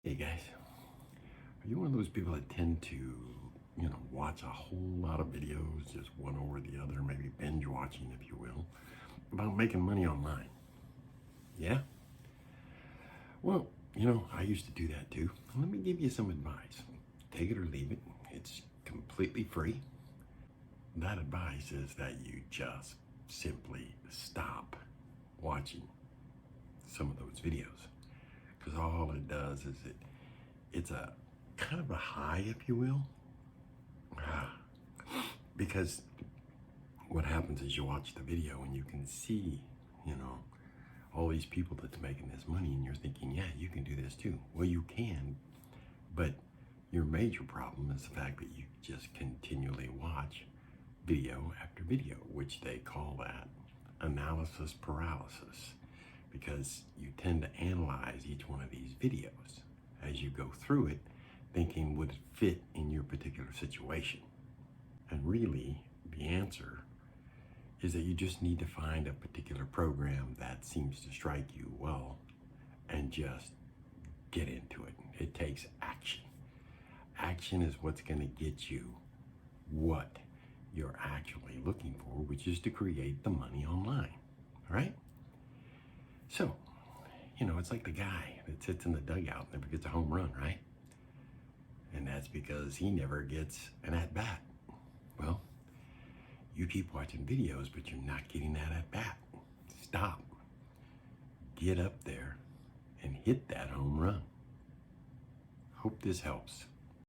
Hey guys, are you one of those people that tend to, watch a whole lot of videos, just one over the other, maybe binge watching, if you will, about making money online? Yeah? Well, I used to do that too. Let me give you some advice. Take it or leave it. It's completely free. That advice is that you just simply stop watching some of those videos. Because all it does is it's a kind of a high, if you will. Because what happens is you watch the video and you can see, all these people that's making this money, and you're thinking, yeah, you can do this too. Well, you can, but your major problem is the fact that you just continually watch video after video, which they call that analysis paralysis, because you tend to analyze each one of these videos as you go through it, thinking would it fit in your particular situation. And really, the answer is that you just need to find a particular program that seems to strike you well and just get into it. It takes action. Action is what's going to get you what you're actually looking for, which is to create the money online. All right? So, it's like the guy that sits in the dugout and never gets a home run, right? And that's because he never gets an at-bat. Well, you keep watching videos, but you're not getting that at-bat. Stop. Get up there and hit that home run. Hope this helps.